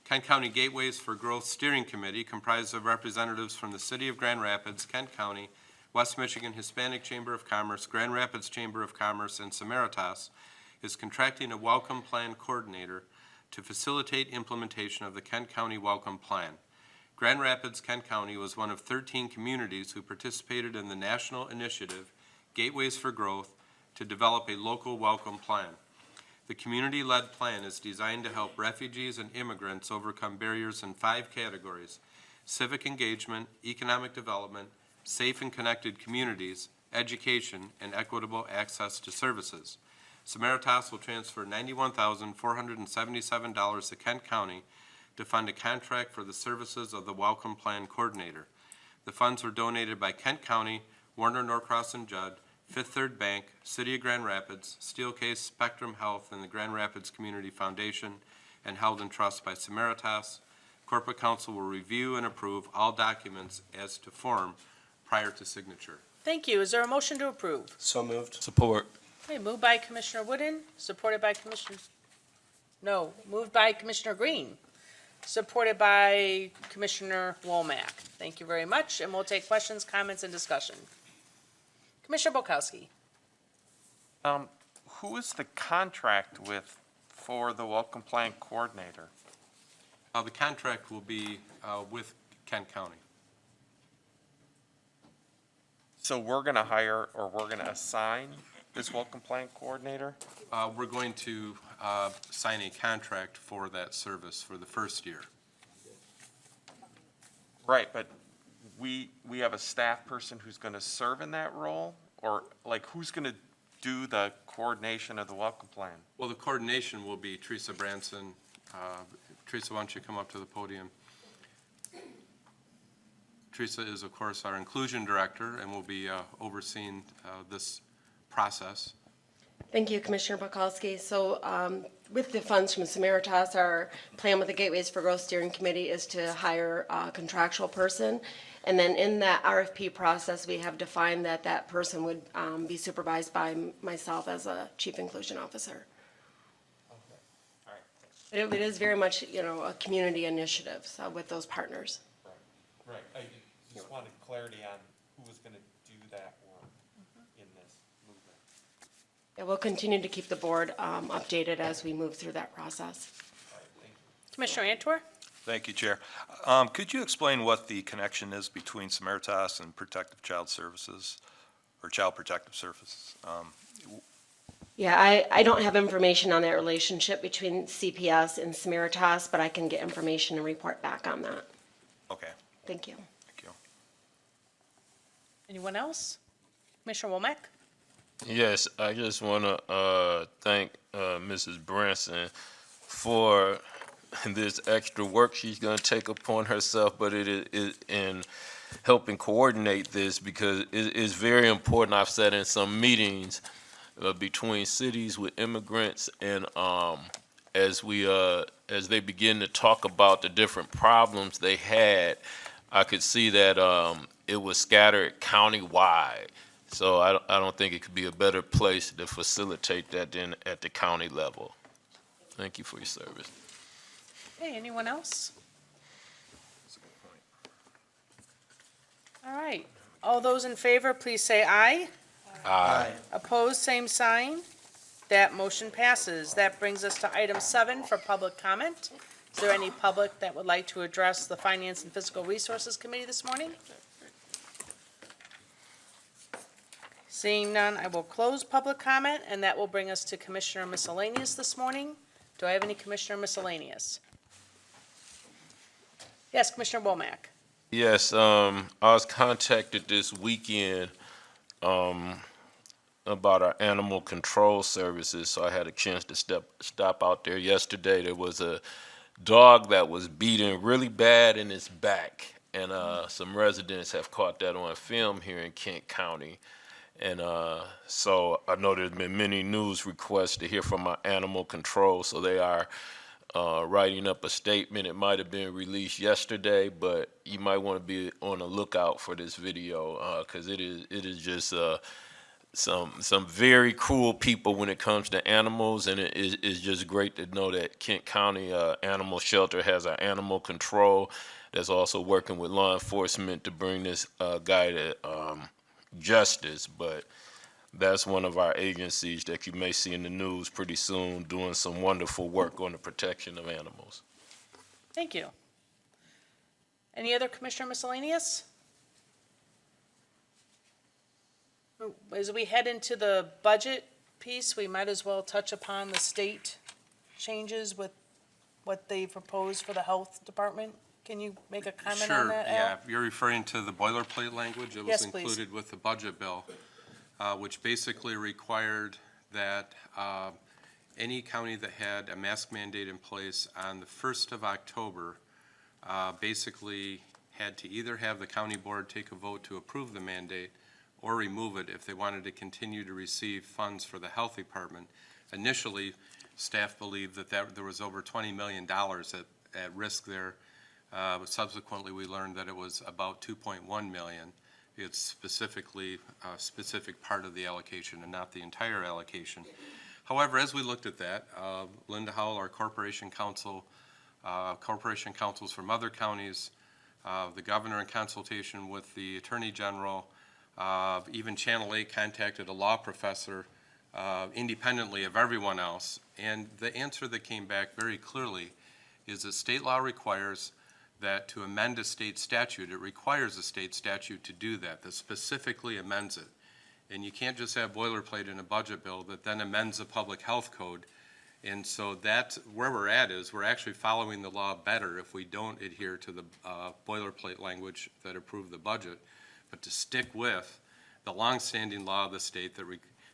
Kent County Gateways for Growth Steering Committee, comprised of representatives from the City of Grand Rapids, Kent County, West Michigan Hispanic Chamber of Commerce, Grand Rapids Chamber of Commerce, and Samaritas, is contracting a Welcome Plan Coordinator to facilitate implementation of the Kent County Welcome Plan. Grand Rapids, Kent County was one of 13 communities who participated in the national initiative Gateways for Growth to develop a local welcome plan. The community-led plan is designed to help refugees and immigrants overcome barriers in 5 categories: civic engagement, economic development, safe and connected communities, education, and equitable access to services. Samaritas will transfer $91,477 to Kent County to fund a contract for the services of the Welcome Plan Coordinator. The funds were donated by Kent County, Warner Norcross and Judd, Fifth Third Bank, City of Grand Rapids, Steelcase, Spectrum Health, and the Grand Rapids Community Foundation, and held in trust by Samaritas. Corporate Counsel will review and approve all documents as to form prior to signature. Thank you. Is there a motion to approve? So moved. Support. Okay, moved by Commissioner Wooden, supported by moved by Commissioner Green, supported by Commissioner Womack. Thank you very much, and we'll take questions, comments, and discussion. Commissioner Bukowski. Who is the contract with for the Welcome Plan Coordinator? The contract will be with Kent County. So we're gonna hire, or we're gonna assign this Welcome Plan Coordinator? We're going to sign a contract for that service for the first year. Right, but we have a staff person who's gonna serve in that role? Or like, who's gonna do the coordination of the Welcome Plan? Well, the coordination will be Teresa Branson. Teresa, why don't you come up to the podium? Teresa is, of course, our inclusion director and will be overseeing this process. Thank you, Commissioner Bukowski. So with the funds from Samaritas, our plan with the Gateways for Growth Steering Committee is to hire a contractual person. And then in that RFP process, we have defined that that person would be supervised by myself as a Chief Inclusion Officer. It is very much, a community initiative with those partners. Right, I just wanted clarity on who was gonna do that work in this movement. Yeah, we'll continue to keep the board updated as we move through that process. Commissioner Antor? Thank you, Chair. Could you explain what the connection is between Samaritas and Protective Child Services, or Child Protective Services? Yeah, I don't have information on that relationship between CPS and Samaritas, but I can get information and report back on that. Okay, Thank you. thank you. Anyone else? Commissioner Womack? Yes, I just want to thank Mrs. Branson for this extra work she's going to take upon herself, but it is in helping coordinate this, because it is very important. I've said in some meetings between cities with immigrants, and as they begin to talk about the different problems they had, I could see that it was scattered county-wide. So I don't think it could be a better place to facilitate that than at the county level. Thank you for your service. Hey, anyone else? All right. All those in favor, please say aye. Aye. Opposed, same sign. That motion passes. That brings us to item 7 for public comment. Is there any public that would like to address the Finance and Fiscal Resources Committee this morning? Seeing none, I will close public comment, and that will bring us to Commissioner Miscellaneous this morning. Do I have any Commissioner Miscellaneous? Yes, Commissioner Womack. Yes, I was contacted this weekend about our animal control services, so I had a chance to stop out there yesterday. There was a dog that was beaten really bad in its back, and some residents have caught that on film here in Kent County. And so I know there's been many news requests to hear from our animal control, so they are writing up a statement. It might have been released yesterday, but you might want to be on the lookout for this video, because it is just some very cruel people when it comes to animals, and it is just great to know that Kent County Animal Shelter has our animal control that's also working with law enforcement to bring this guy to justice. But that's one of our agencies that you may see in the news pretty soon, doing some wonderful work on the protection of animals. Thank you. Any other Commissioner Miscellaneous? As we head into the budget piece, we might as well touch upon the state changes with what they proposed for the health department. Can you make a comment on that, Al? Sure, yeah. You're referring to the boilerplate language that was Yes, please. included with the budget bill, which basically required that any county that had a mask mandate in place on the 1st of October basically had to either have the county board take a vote to approve the mandate or remove it if they wanted to continue to receive funds for the health department. Initially, staff believed that there was over $20 million at risk there. But subsequently, we learned that it was about 2.1 million. It's specifically a specific part of the allocation and not the entire allocation. However, as we looked at that, Linda Howell, our corporation counsel, corporation counsels from other counties, the governor in consultation with the attorney general, even Channel 8 contacted a law professor independently of everyone else. And the answer that came back very clearly is that state law requires that to amend a state statute, it requires a state statute to do that specifically amends it. And you can't just have boilerplate in a budget bill that then amends the public health code. And so that's where we're at, is we're actually following the law better if we don't adhere to the boilerplate language that approved the budget, but to stick with the longstanding law of the state that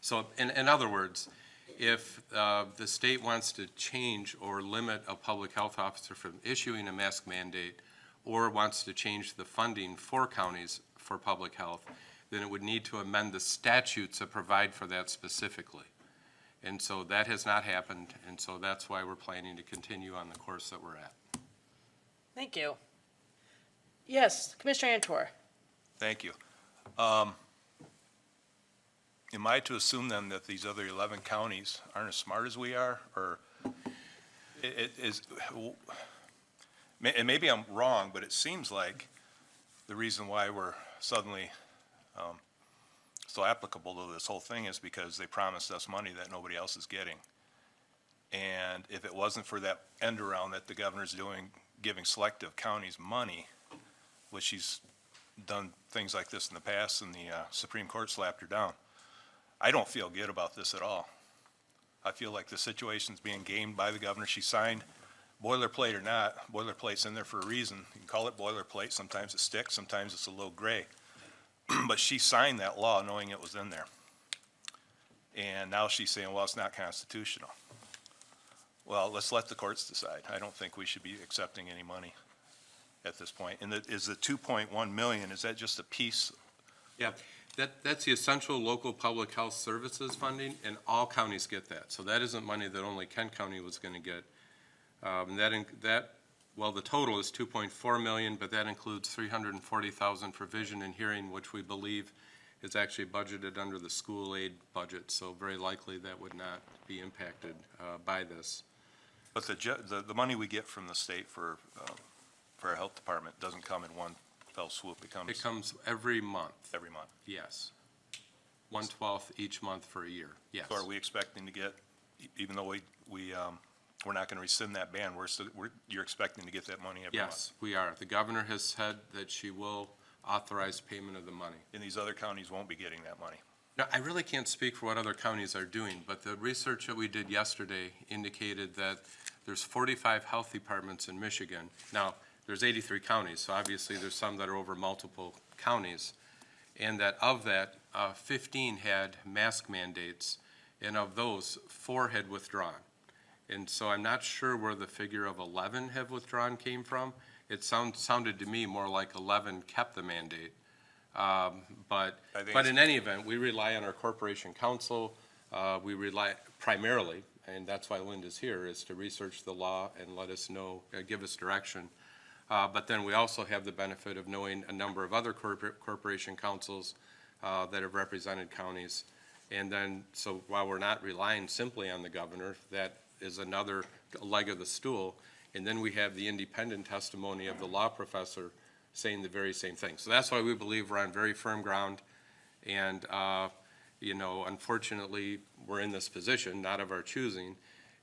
so in other words, if the state wants to change or limit a public health officer from issuing a mask mandate, or wants to change the funding for counties for public health, then it would need to amend the statutes that provide for that specifically. And so that has not happened, and so that's why we're planning to continue on the course that we're at. Thank you. Yes, Commissioner Antor. Thank you. Am I to assume then that these other 11 counties aren't as smart as we are, or it is, and maybe I'm wrong, but it seems like the reason why we're suddenly so applicable to this whole thing is because they promised us money that nobody else is getting. And if it wasn't for that end around that the governor's doing, giving selective counties money, which he's done things like this in the past, and the Supreme Court slapped her down, I don't feel good about this at all. I feel like the situation's being gamed by the governor. She signed, boilerplate or not, boilerplate's in there for a reason. You can call it boilerplate. Sometimes it sticks, sometimes it's a little gray. But she signed that law knowing it was in there. And now she's saying, well, it's not constitutional. Well, let's let the courts decide. I don't think we should be accepting any money at this point. And is the 2.1 million, is that just a piece? Yeah, that's the essential local public health services funding, and all counties get that. So that isn't money that only Kent County was going to get. Well, the total is 2.4 million, but that includes 340,000 for vision and hearing, which we believe is actually budgeted under the school aid budget. So very likely that would not be impacted by this. But the money we get from the state for our health department doesn't come in one fell swoop. It comes every month. Every month. Yes. 1/12 each month for a year, yes. So are we expecting to get, even though we're not going to rescind that ban, you're expecting to get that money every month? Yes, we are. The governor has said that she will authorize payment of the money. And these other counties won't be getting that money? Now, I really can't speak for what other counties are doing, but the research that we did yesterday indicated that there's 45 health departments in Michigan. Now, there's 83 counties, so obviously there's some that are over multiple counties. And that of that, 15 had mask mandates, and of those, 4 had withdrawn. And so I'm not sure where the figure of 11 have withdrawn came from. It sounded to me more like 11 kept the mandate. But in any event, we rely on our corporation counsel. We rely primarily, and that's why Linda's here, is to research the law and let us know, give us direction. But then we also have the benefit of knowing a number of other corporation councils that have represented counties. And then, so while we're not relying simply on the governor, that is another leg of the stool. And then we have the independent testimony of the law professor saying the very same thing. So that's why we believe we're on very firm ground. And, unfortunately, we're in this position, not of our choosing.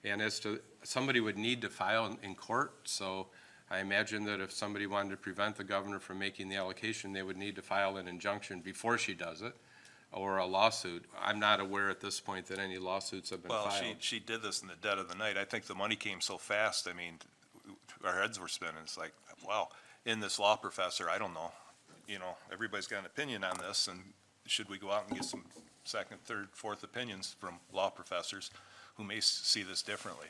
And as to, somebody would need to file in court. So I imagine that if somebody wanted to prevent the governor from making the allocation, they would need to file an injunction before she does it, or a lawsuit. I'm not aware at this point that any lawsuits have been filed. Well, she did this in the dead of the night. I think the money came so fast, I mean, our heads were spinning. It's like, wow, in this law professor, I don't know. Everybody's got an opinion on this, and should we go out and get some second, third, fourth opinions from law professors who may see this differently?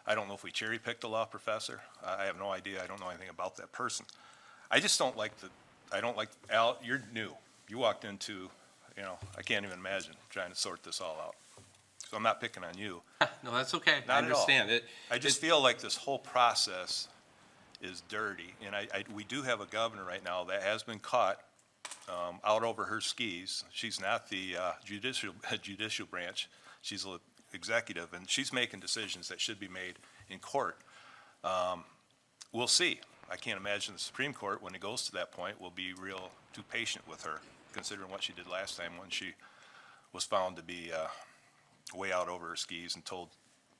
I don't know if we cherry-picked a law professor. I have no idea. I don't know anything about that person. I just don't like Al, you're new. You walked into, I can't even imagine trying to sort this all out. So I'm not picking on you. No, that's okay. Not I at all. understand it. I just feel like this whole process is dirty. And we do have a governor right now that has been caught out over her skis. She's not the judicial branch. She's an executive, and she's making decisions that should be made in court. We'll see. I can't imagine the Supreme Court, when it goes to that point, will be too patient with her, considering what she did last time when she was found to be way out over her skis and told,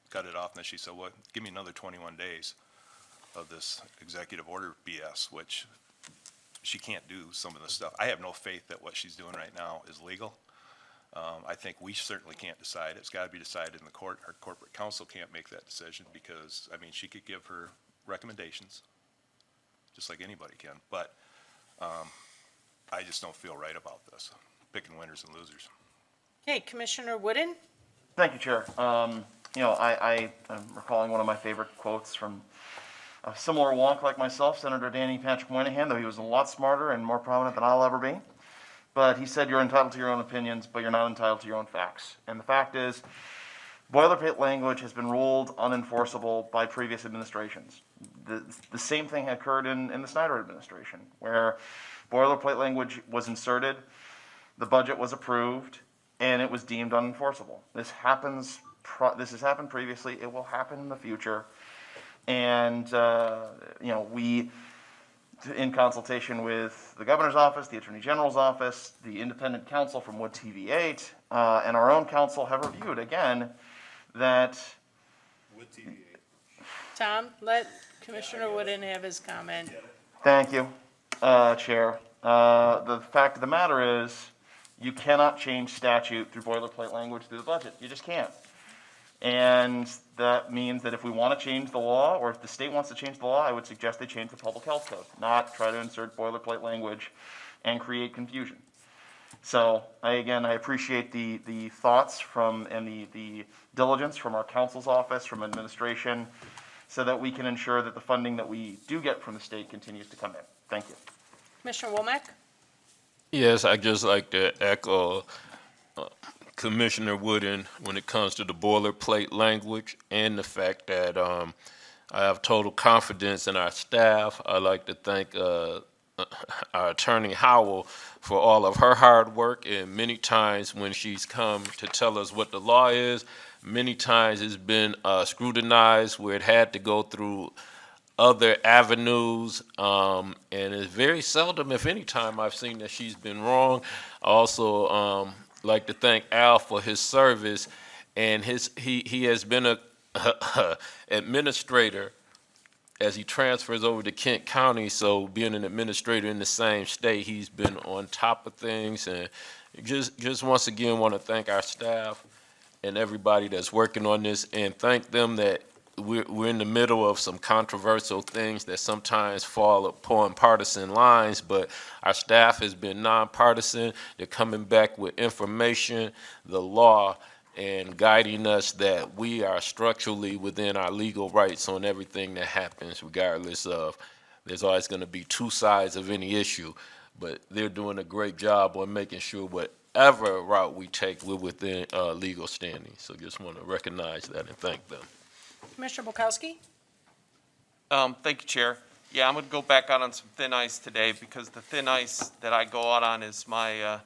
cut it off. And then she said, well, give me another 21 days of this executive order BS, which she can't do some of the stuff. I have no faith that what she's doing right now is legal. I think we certainly can't decide. It's got to be decided in the court. Our corporate counsel can't make that decision because, she could give her recommendations, just like anybody can. But I just don't feel right about this, picking winners and losers. Okay, Commissioner Wooden? Thank you, Chair. I'm recalling one of my favorite quotes from a similar wonk like myself, Senator Danny Patrick Moynihan, though he was a lot smarter and more prominent than I'll ever be. But he said, you're entitled to your own opinions, but you're not entitled to your own facts. And the fact is, Boilerplate language has been ruled unenforceable by previous administrations. The same thing occurred in the Snyder administration, where boilerplate language was inserted, the budget was approved, and it was deemed unenforceable. This has happened previously, it will happen in the future. And, we, in consultation with the governor's office, the attorney general's office, the independent counsel from Wood TV8, and our own counsel have reviewed, again, that Tom, let Commissioner Wooden have his comment. Thank you, Chair. The fact of the matter is, you cannot change statute through boilerplate language through the budget. You just can't. And that means that if we want to change the law, or if the state wants to change the law, I would suggest they change the public health code, not try to insert boilerplate language and create confusion. So, I appreciate the thoughts and the diligence from our counsel's office, from administration, so that we can ensure that the funding that we do get from the state continues to come in. Thank you. Commissioner Womack? Yes, I'd just like to echo Commissioner Wooden when it comes to the boilerplate language and the fact that I have total confidence in our staff. I'd like to thank our Attorney Howell for all of her hard work, and many times when she's come to tell us what the law is, many times it's been scrutinized where it had to go through other avenues, and it's very seldom, if any time, I've seen that she's been wrong. I also like to thank Al for his service, and he has been a administrator as he transfers over to Kent County, so being an administrator in the same state, he's been on top of things, and just once again want to thank our staff and everybody that's working on this, and thank them that we're in the middle of some controversial things that sometimes fall upon partisan lines, but our staff has been nonpartisan. They're coming back with information, the law, and guiding us that we are structurally within our legal rights on everything that happens, regardless of, there's always going to be two sides of any issue, but they're doing a great job on making sure whatever route we take, we're within legal standing. So just want to recognize that and thank them. Commissioner Bukowski? Thank you, Chair. Yeah, I'm going to go back out on some thin ice today, because the thin ice that I go out on is my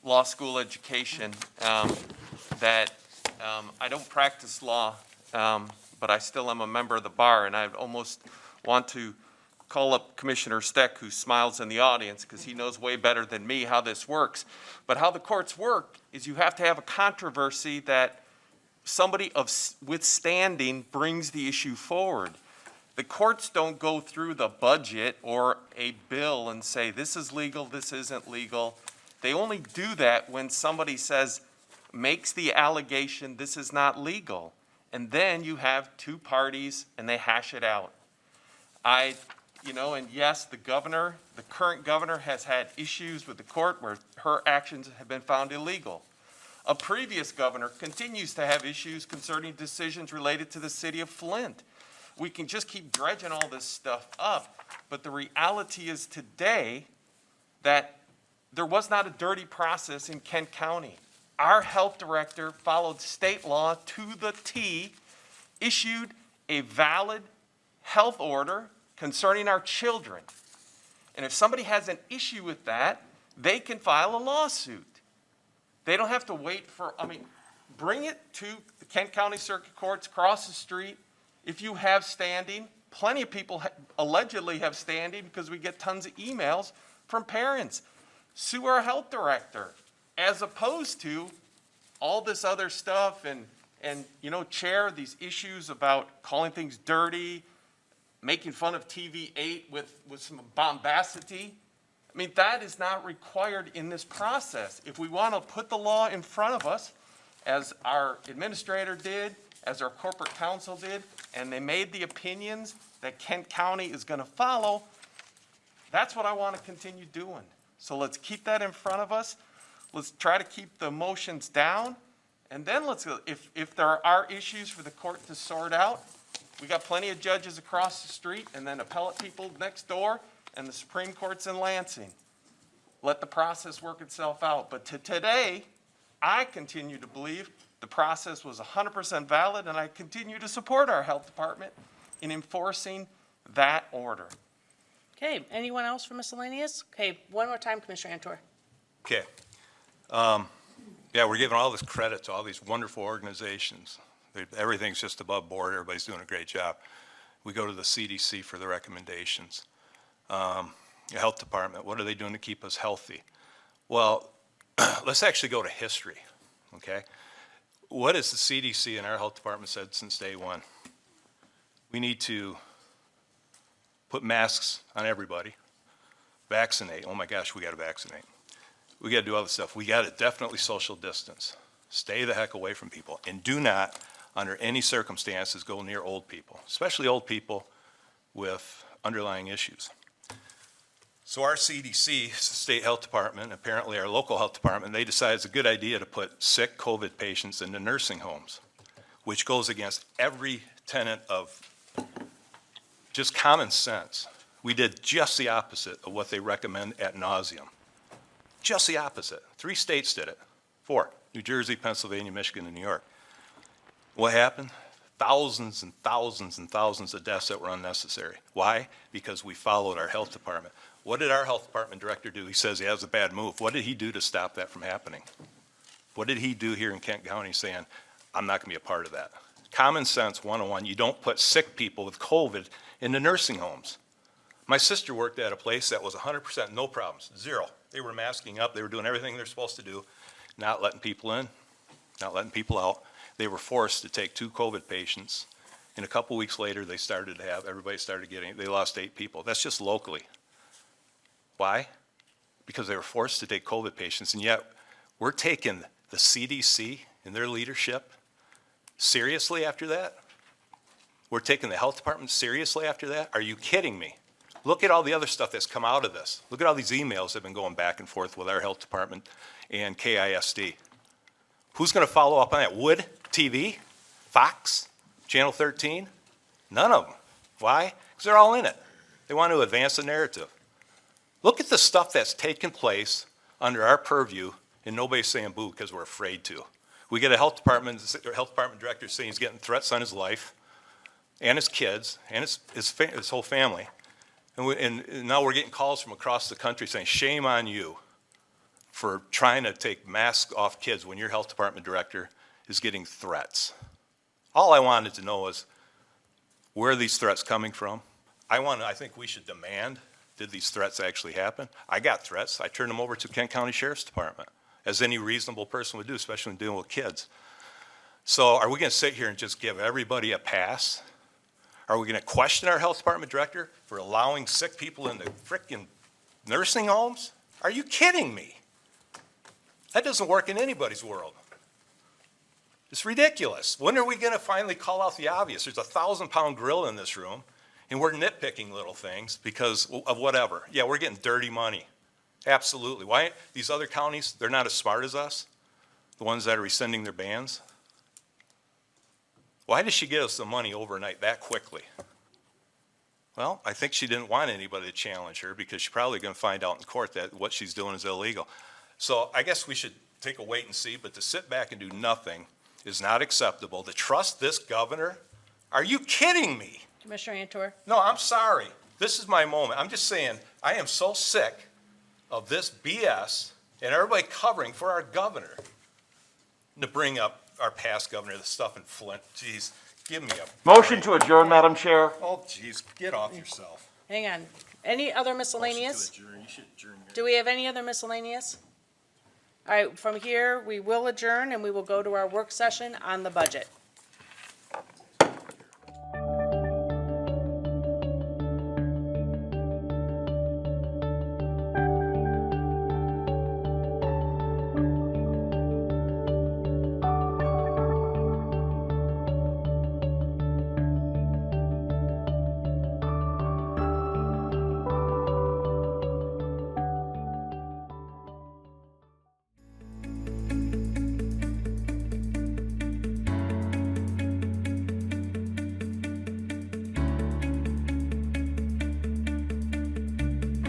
law school education. I don't practice law, but I still am a member of the bar, and I almost want to call up Commissioner Steck, who smiles in the audience, because he knows way better than me how this works. But how the courts work is you have to have a controversy that somebody with standing brings the issue forward. The courts don't go through the budget or a bill and say, this is legal, this isn't legal. They only do that when somebody makes the allegation, this is not legal. And then you have two parties and they hash it out. And yes, the current governor has had issues with the court where her actions have been found illegal. A previous governor continues to have issues concerning decisions related to the city of Flint. We can just keep dredging all this stuff up, but the reality is today that there was not a dirty process in Kent County. Our health director followed state law to the T, issued a valid health order concerning our children. And if somebody has an issue with that, they can file a lawsuit. They don't have to wait bring it to the Kent County Circuit Courts across the street. If you have standing, plenty of people allegedly have standing because we get tons of emails from parents. Sue our health director, as opposed to all this other stuff and Chair, these issues about calling things dirty, making fun of TV8 with some bombacity. That is not required in this process. If we want to put the law in front of us, as our administrator did, as our corporate counsel did, and they made the opinions that Kent County is going to follow, that's what I want to continue doing. So let's keep that in front of us. Let's try to keep the emotions down. And then if there are issues for the court to sort out, we got plenty of judges across the street and then appellate people next door, and the Supreme Court's in Lansing. Let the process work itself out. But today, I continue to believe The process was 100% valid, and I continue to support our health department in enforcing that order. Okay, anyone else for miscellaneous? Okay, one more time, Commissioner Antor. Okay. Yeah, we're giving all this credit to all these wonderful organizations. Everything's just above board. Everybody's doing a great job. We go to the CDC for the recommendations. The health department, what are they doing to keep us healthy? Well, let's actually go to history, okay? What has the CDC and our health department said since day one? We need to put masks on everybody, vaccinate. Oh my gosh, we got to vaccinate. We got to do other stuff. We got to definitely social distance. Stay the heck away from people, and do not, under any circumstances, go near old people, especially old people with underlying issues. So our CDC, state health department, apparently our local health department, they decided it's a good idea to put sick COVID patients into nursing homes, which goes against every tenet of just common sense. We did just the opposite of what they recommend ad nauseum. Just the opposite. 3 states did it. 4, New Jersey, Pennsylvania, Michigan, and New York. What happened? Thousands and thousands and thousands of deaths that were unnecessary. Why? Because we followed our health department. What did our health department director do? He says he has a bad move. What did he do to stop that from happening? What did he do here in Kent County saying, I'm not going to be a part of that? Common sense 101, you don't put sick people with COVID into nursing homes. My sister worked at a place that was 100% no problems, 0. They were masking up, they were doing everything they're supposed to do, not letting people in, not letting people out. They were forced to take 2 COVID patients, and a couple weeks later, everybody started getting, they lost 8 people. That's just locally. Why? Because they were forced to take COVID patients, and yet we're taking the CDC and their leadership seriously after that? We're taking the health department seriously after that? Are you kidding me? Look at all the other stuff that's come out of this. Look at all these emails that have been going back and forth with our health department and KISD. Who's going to follow up on that? Wood TV? Fox? Channel 13? None of them. Why? Because they're all in it. They want to advance the narrative. Look at the stuff that's taken place under our purview, and nobody's saying boo because we're afraid to. We get a health department director saying he's getting threats on his life and his kids and his whole family. And now we're getting calls from across the country saying, shame on you for trying to take masks off kids when your health department director is getting threats. All I wanted to know is, where are these threats coming from? I think we should demand, did these threats actually happen? I got threats. I turned them over to Kent County Sheriff's Department, as any reasonable person would do, especially when dealing with kids. So are we going to sit here and just give everybody a pass? Are we going to question our health department director for allowing sick people into frickin' nursing homes? Are you kidding me? That doesn't work in anybody's world. It's ridiculous. When are we going to finally call out the obvious? There's a 1,000-pound gorilla in this room, and we're nitpicking little things because of whatever. Yeah, we're getting dirty money. Absolutely. Why? These other counties, they're not as smart as us, the ones that are rescinding their bans. Why did she get us the money overnight that quickly? Well, I think she didn't want anybody to challenge her because she's probably going to find out in court that what she's doing is illegal. So I guess we should take a wait and see, but to sit back and do nothing is not acceptable. To trust this governor? Are you kidding me? Commissioner Antor. No, I'm sorry. This is my moment. I'm just saying, I am so sick of this BS and everybody covering for our governor to bring up our past governor, the stuff in Flint. Jeez, give me a Motion to adjourn, Madam Chair. Oh, jeez, get off yourself. Hang on. Any other miscellaneous? Do we have any other miscellaneous? All right, from here, we will adjourn and we will go to our work session on the budget.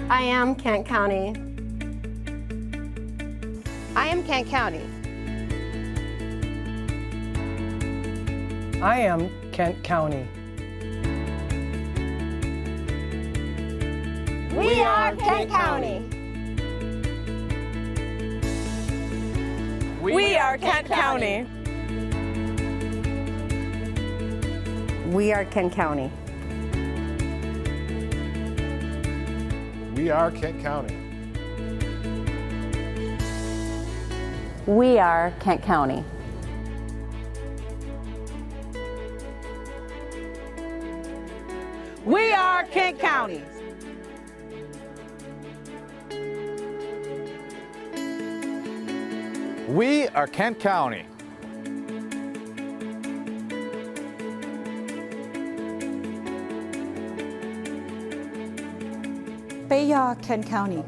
I am Kent County. I am Kent County. I am Kent County. We are Kent County. We are Kent County. We are Kent County. We are Kent County. We are Kent County. We are Kent County. We are Kent County. Bayard, Kent County.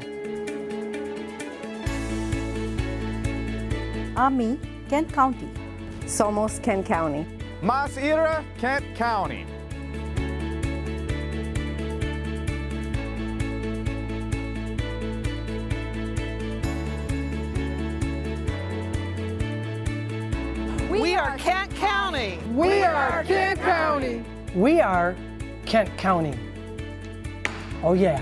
Ami, Kent County. Somos Kent County. Mas Ira, Kent County. We are Kent County. We are Kent County. We are Kent County. Oh, yeah.